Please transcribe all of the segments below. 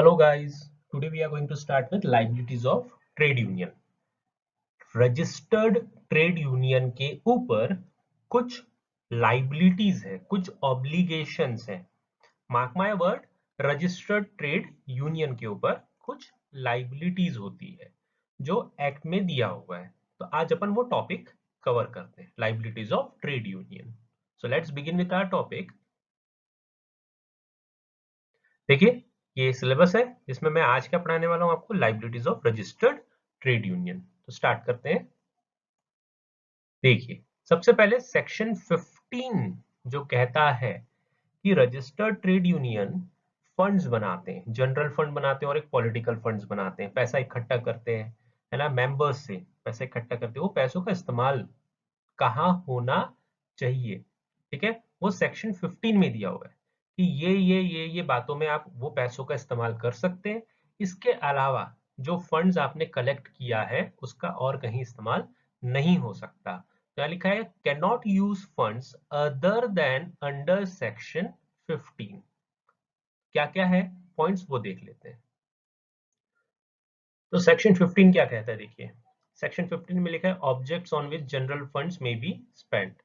Hello guys, today we are going to start with liabilities of trade union. Registered trade union के ऊपर कुछ liabilities है, कुछ obligations है। Mark my word, registered trade union के ऊपर कुछ लाइबिलिटीज होती है जो एक्ट में दिया हुआ है। तो आज अपन वो टॉपिक कवर करते हैं, liabilities of trade union. So let's begin with our topic. देखिए, ये सिलेबस है जिसमें मैं आज क्या पढ़ाने वाला हूं आपको, liabilities of registered trade union. तो स्टार्ट करते हैं। देखिए, सबसे पहले सेक्शन 15 जो कहता है कि रजिस्टर्ड ट्रेड यूनियन फंड्स बनाते हैं, जनरल फंड बनाते हैं और एक पॉलिटिकल फंड्स बनाते हैं, पैसा इकट्ठा करते हैं, है ना, मेंबर्स से पैसा इकट्ठा करते हैं। वो पैसों का इस्तेमाल कहाँ होना चाहिए, ठीक है, वो सेक्शन 15 में दिया हुआ है कि ये बातों में आप वो पैसों का इस्तेमाल कर सकते हैं। इसके अलावा जो फंड्स आपने कलेक्ट किया है उसका और कहीं इस्तेमाल नहीं हो सकता। क्या लिखा है, can not use funds other than under section 15। क्या क्या है पॉइंट्स वो देख लेते हैं। तो सेक्शन 15 क्या कहता है, देखिए सेक्शन 15 में लिखा है objects on which general funds में बी स्पेंट।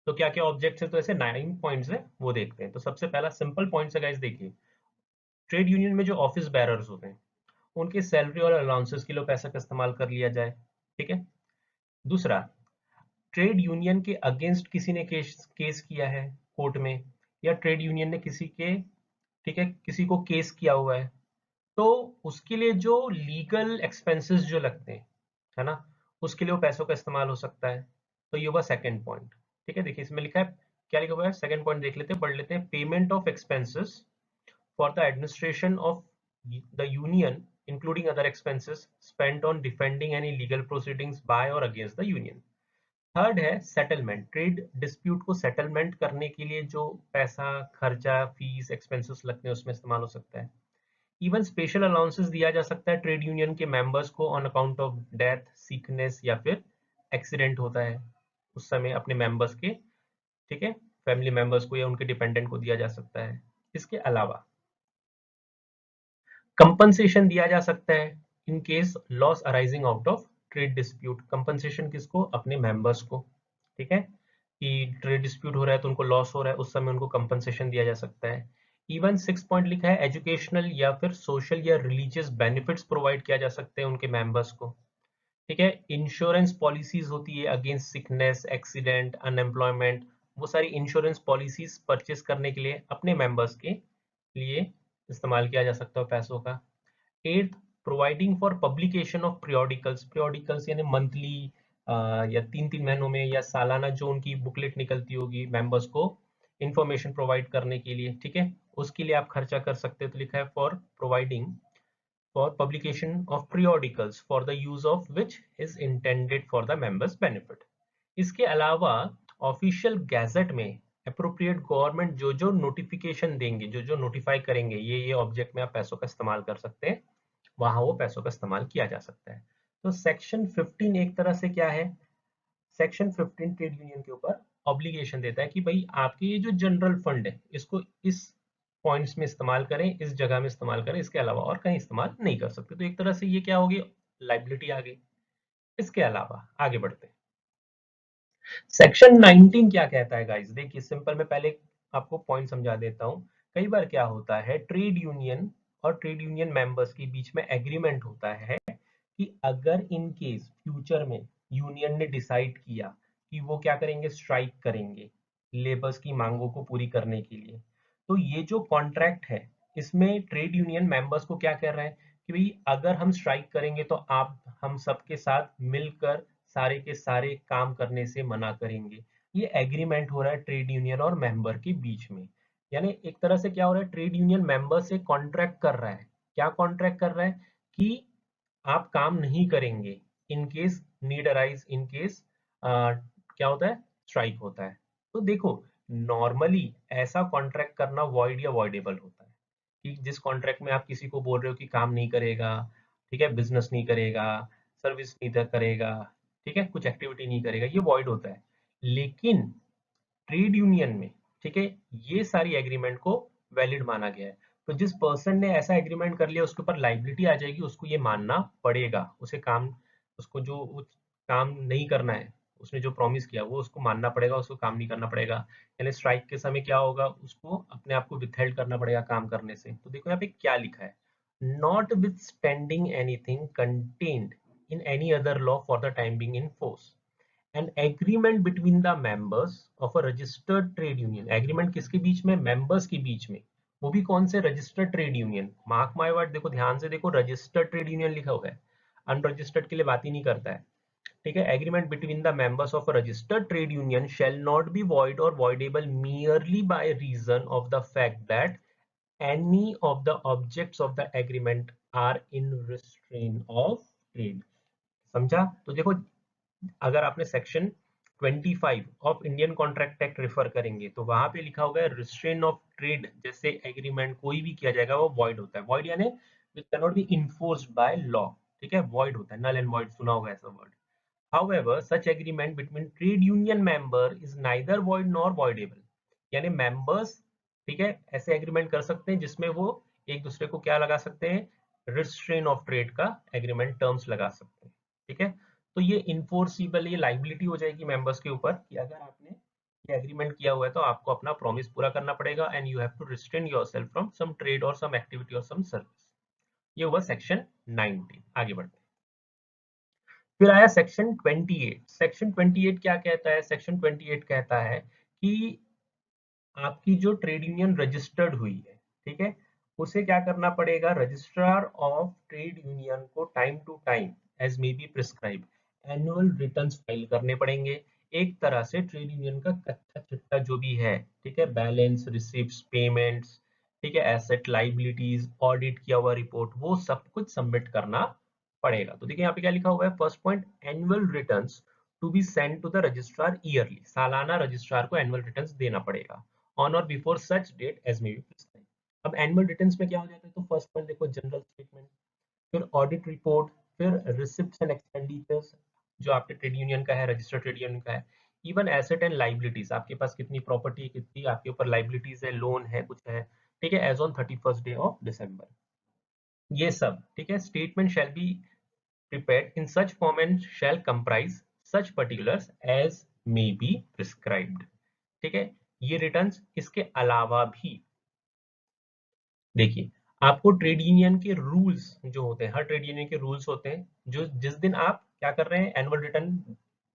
तो क्या क्या ऑब्जेक्ट्स है, तो ऐसे 9 पॉइंट्स है वो देखते हैं। तो सबसे पहला सिंपल पॉइंट्स है गाइस, देखिए ट्रेड यूनियन में जो ऑफिस बैरर्स होते हैं उनके सैलरी और अलाउंसेस के लिए पैसा का इस्तेमाल कर लिया जाए, ठीक है। दूसरा, ट्रेड यूनियन के अगेंस्ट किसी ने केस किया है कोर्ट में, या ट्रेड यूनियन ने किसी के, ठीक है, किसी को केस किया हुआ है, तो उसके लिए जो लीगल एक्सपेंसेस जो लगते हैं, है ना, उसके लिए वो पैसों का इस्तेमाल हो सकता है। तो ये हुआ सेकंड पॉइंट, ठीक है। देखिए इसमें लिखा है, क्या लिखा हुआ है, सेकंड पॉइंट देख लेते हैं, पढ़ लेते हैं। Payment of expenses for the administration of the union including other expenses spent on defending any legal proceedings by और अगेंस्ट द यूनियन। थर्ड है सेटलमेंट, ट्रेड डिस्प्यूट को सेटलमेंट करने के लिए जो पैसा, खर्चा, फीस, एक्सपेंसेस लगते हैं उसमें इस्तेमाल हो सकता है। इवन स्पेशल अलाउंसेस दिया जा सकता है ट्रेड यूनियन के मेंबर्स को on account of death, sickness या फिर एक्सीडेंट होता है उस समय अपने मेंबर्स के, ठीक है, फैमिली मेंबर्स को या उनके डिपेंडेंट को दिया जा सकता है। इसके अलावा कंपनसेशन दिया जा सकता है in case laws arising out of trade dispute. Compensation किसको, अपने मेंबर्स को, ठीक है, कि ट्रेड डिस्प्यूट हो रहा है तो उनको लॉस हो रहा है, उस समय उनको कंपनसेशन दिया जा सकता है। इवन 6 पॉइंट लिखा है, एजुकेशनल या फिर सोशल या रिलीजियस बेनिफिट्स प्रोवाइड किया जा सकते हैं उनके मेंबर्स को, ठीक है। इंश्योरेंस पॉलिसीज होती है अगेंस्ट सिकनेस, एक्सीडेंट, अनएम्प्लॉयमेंट, वो सारी इंश्योरेंस पॉलिसीज परचेस करने के लिए अपने मेंबर्स के लिए इस्तेमाल किया जा सकता है पैसों का। Eighth, providing for publication of periodicals, periodicals यानी मंथली या 3-3 महीनों में या सालाना जो उनकी बुकलेट निकलती होगी मेंबर्स को इंफॉर्मेशन प्रोवाइड करने के लिए, ठीक है, उसके लिए आप खर्चा कर सकते हो। तो लिखा है for providing for publication of periodicals for the use of which is intended for the members benefit। इसके अलावा ऑफिशियल गैजेट में अप्रोप्रिएट गवर्नमेंट जो जो नोटिफिकेशन देंगे, जो जो नोटिफाई करेंगे ये ऑब्जेक्ट में आप पैसों का इस्तेमाल कर सकते हैं, वहां वो पैसों का इस्तेमाल किया जा सकता है। तो सेक्शन 15 एक तरह से क्या है, सेक्शन 15 ट्रेड यूनियन के ऊपर ऑब्लिगेशन देता है कि भाई आपके ये जो जनरल फंड है इसको इस पॉइंट्स में इस्तेमाल करें, इस जगह में इस्तेमाल करें, इसके अलावा और कहीं इस्तेमाल नहीं कर सकते। तो एक तरह से ये क्या होगी, लाइबिलिटी आ गई। इसके अलावा आगे बढ़ते हैं, सेक्शन 19 क्या कहता है गाइस, देखिए सिंपल, मैं पहले आपको पॉइंट समझा देता हूं। कई बार क्या होता है, ट्रेड यूनियन और ट्रेड यूनियन मेंबर्स के बीच में एग्रीमेंट होता है कि अगर इन केस फ्यूचर में यूनियन ने डिसाइड किया कि वो क्या करेंगे, स्ट्राइक करेंगे लेबर्स की मांगों को पूरी करने के लिए, तो ये जो कॉन्ट्रैक्ट है इसमें ट्रेड यूनियन मेंबर्स को क्या कह रहा है कि भाई अगर हम स्ट्राइक करेंगे तो आप हम सबके साथ मिलकर सारे के सारे काम करने से मना करेंगे। ये एग्रीमेंट हो रहा है ट्रेड यूनियन और मेंबर के बीच में। यानी एक तरह से क्या हो रहा है, ट्रेड यूनियन मेंबर से कॉन्ट्रैक्ट कर रहा है। क्या कॉन्ट्रैक्ट कर रहा है कि आप काम नहीं करेंगे in case need arise, in case क्या होता है, स्ट्राइक होता है। तो देखो, नॉर्मली ऐसा कॉन्ट्रैक्ट करना वॉइड या वॉइडेबल होता है कि जिस कॉन्ट्रैक्ट में आप किसी को बोल रहे हो कि काम नहीं करेगा, ठीक है, बिजनेस नहीं करेगा, सर्विस नहीं करेगा, ठीक है, कुछ एक्टिविटी नहीं करेगा, ये वॉइड होता है। लेकिन ट्रेड यूनियन में, ठीक है, ये सारी एग्रीमेंट को वैलिड माना गया है। तो जिस पर्सन ने ऐसा एग्रीमेंट कर लिया उसके ऊपर लाइबिलिटी आ जाएगी, उसको ये मानना पड़ेगा, उसे काम, उसको जो काम नहीं करना है, उसने जो प्रॉमिस किया वो उसको मानना पड़ेगा, उसको काम नहीं करना पड़ेगा। यानी स्ट्राइक के समय क्या होगा, उसको अपने आप को विथहेल्ड करना पड़ेगा काम करने से। तो देखो यहाँ पे क्या लिखा है, not with standing anything contained in any other law for the time being in force, an agreement between the members of a registered trade union। Agreement किसके बीच में, मेंबर्स के बीच में, वो भी कौन से, registered trade union. Mark my word, देखो ध्यान से देखो, रजिस्टर्ड ट्रेड यूनियन लिखा हुआ है, अनरजिस्टर्ड के लिए बात ही नहीं करता है। ठीक है, agreement between the members of a registered trade union shall not be void और voidable merely by reason of the fact that any of the objects of the agreement are in restraint of trade। समझा। तो देखो, अगर आपने section 25 of Indian contract act refer करेंगे तो वहां पे लिखा होगा रिस्ट्रेन ऑफ ट्रेड जैसे एग्रीमेंट कोई भी किया जाएगा वो वॉइड होता है। वॉइड यानी which can not be enforced by law. ठीक है, वॉइड होता है, नल एंड वॉइड सुना होगा ऐसा word. However, such agreement between trade union member is neither void nor voidable। यानी मेंबर्स, ठीक है, ऐसे एग्रीमेंट कर सकते हैं जिसमें वो एक दूसरे को क्या लगा सकते हैं, रिस्ट्रेन ऑफ ट्रेड का एग्रीमेंट टर्म्स लगा सकते हैं। ठीक है, तो ये इन्फोर्सिबल, ये लाइबिलिटी हो जाएगी मेंबर्स के ऊपर कि अगर आपने ये एग्रीमेंट किया हुआ है तो आपको अपना प्रॉमिस पूरा करना पड़ेगा and you have to restrain yourself from some trade और सम एक्टिविटी और सम सर्विस। ये हुआ सेक्शन 19। आगे बढ़ते हैं। फिर आया सेक्शन 28। सेक्शन 28 क्या कहता है, सेक्शन 28 कहता है कि आपकी जो ट्रेड यूनियन रजिस्टर्ड हुई है, ठीक है, उसे क्या करना पड़ेगा, रजिस्ट्रार ऑफ ट्रेड यूनियन को time to time as may be prescribe annual returns file करने पड़ेंगे। एक तरह से ट्रेड यूनियन का कच्चा चिट्ठा जो भी है, ठीक है, बैलेंस, रिसिप्ट्स, पेमेंट्स, ठीक है, एसेट लाइबिलिटीज, ऑडिट किया हुआ रिपोर्ट, वो सब कुछ सबमिट करना पड़ेगा। तो देखिए यहाँ पे क्या लिखा हुआ है, first point, annual returns to be send to the registrar yearly. सालाना रजिस्ट्रार को एनुअल रिटर्न्स देना पड़ेगा ऑन और before such date as may be prescribe. अब एनुअल रिटर्न्स में क्या हो जाता है, तो फर्स्ट पॉइंट देखो, जनरल स्टेटमेंट, फिर ऑडिट रिपोर्ट, फिर रिसिप्ट्स एंड एक्सपेंडिचर्स जो आपके ट्रेड यूनियन का है, रजिस्टर्ड ट्रेड यूनियन का है, इवन एसेट एंड लाइबिलिटीज, आपके पास कितनी प्रॉपर्टी, कितनी आपके ऊपर लाइबिलिटीज है, लोन है, कुछ है, ठीक है, as on 31st day of December, ये सब, ठीक है। Statement shall be prepared in such form and shall comprise such particulars as may be prescribed। ठीक है, ये रिटर्न्स, इसके अलावा भी देखिए, आपको ट्रेड यूनियन के रूल्स जो होते हैं, हर ट्रेड यूनियन के रूल्स होते हैं, जो जिस दिन आप क्या कर रहे हैं, एनुअल रिटर्न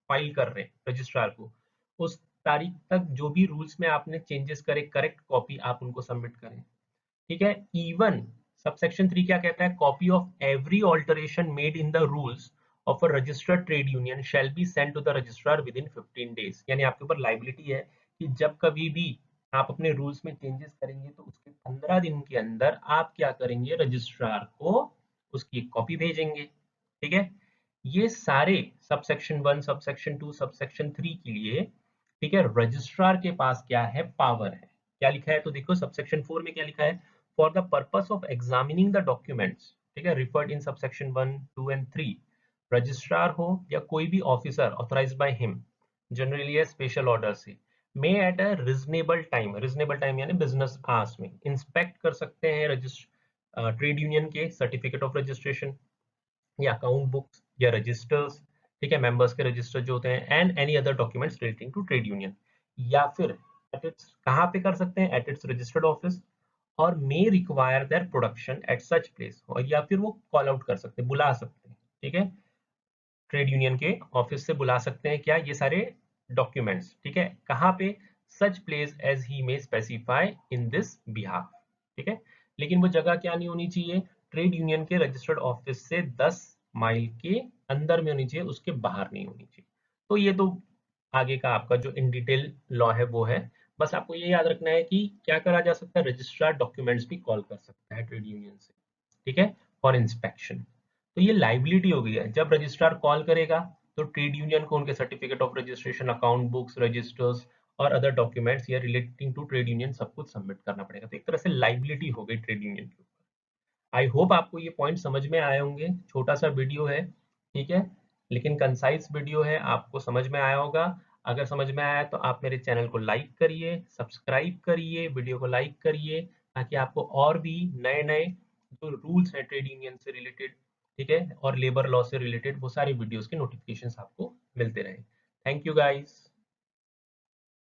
फाइल कर रहे हैं रजिस्ट्रार को, उस तारीख तक जो भी रूल्स में आपने चेंजेस करे, करेक्ट कॉपी आप उनको सबमिट करें। ठीक है, इवन सबसेक्शन 3 क्या कहता है, copy of every alteration made in the rules of a registered trade union shall be send to the registrar within 15 days. यानी आपके ऊपर लाइबिलिटी है कि जब कभी भी आप अपने रूल्स में चेंजेस करेंगे तो उसके 15 दिन के अंदर आप क्या करेंगे, रजिस्ट्रार को उसकी एक कॉपी भेजेंगे। ठीक है, ये सारे सबसेक्शन 1, सबसेक्शन 2, सबसेक्शन 3 के लिए, ठीक है, रजिस्ट्रार के पास क्या है, पावर है। क्या लिखा है, तो देखो सबसेक्शन 4 में क्या लिखा है, for the purpose of examining the documents, ठीक है, referred in subsection 1, 2 and 3, registrar हो या कोई भी officer authorised by him, generally या स्पेशल ऑर्डर से, may at a reasonable time, reasonable time यानी बिजनेस आवर्स में, इंस्पेक्ट कर सकते हैं ट्रेड यूनियन के सर्टिफिकेट ऑफ रजिस्ट्रेशन या अकाउंट बुक्स या रजिस्टर्स, ठीक है, मेंबर्स के रजिस्टर जो होते हैं, and any other documents relating to trade union, या फिर एट इट्स, कहाँ पे कर सकते हैं, एट इट्स रजिस्टर्ड ऑफिस, और may require their production at such place, और या फिर वो कॉल आउट कर सकते हैं, बुला सकते हैं, ठीक है, ट्रेड यूनियन के ऑफिस से बुला सकते हैं क्या, ये सारे डॉक्यूमेंट्स, ठीक है, कहाँ पे, such place as he may specify in this behalf. ठीक है, लेकिन वो जगह क्या नहीं होनी चाहिए, ट्रेड यूनियन के रजिस्टर्ड ऑफिस से 10 माइल के अंदर में होनी चाहिए, उसके बाहर नहीं होनी चाहिए। तो ये तो आगे का आपका जो इन डिटेल लॉ है वो है। बस आपको ये याद रखना है कि क्या करा जा सकता है, रजिस्ट्रार डॉक्यूमेंट्स भी कॉल कर सकता है ट्रेड यूनियन से, ठीक है, फॉर इंस्पेक्शन। तो ये लाइबिलिटी हो गई है, जब रजिस्ट्रार कॉल करेगा तो ट्रेड यूनियन को उनके certificate of registration, account books, registers और अदर डॉक्यूमेंट्स या रिलेटिंग टू ट्रेड यूनियन सब कुछ सबमिट करना पड़ेगा। तो एक तरह से लाइबिलिटी हो गई ट्रेड यूनियन के ऊपर। आई होप आपको ये पॉइंट समझ में आए होंगे, छोटा सा वीडियो है, ठीक है, लेकिन कंसाइज वीडियो है, आपको समझ में आया होगा। अगर समझ में आया तो आप मेरे चैनल को लाइक करिए, सब्सक्राइब करिए, वीडियो को लाइक करिए, ताकि आपको और भी नए नए जो रूल्स हैं ट्रेड यूनियन से रिलेटेड, ठीक है, और लेबर लॉ से रिलेटेड वो सारी वीडियोस के नोटिफिकेशंस आपको मिलते रहें। Thank you guys.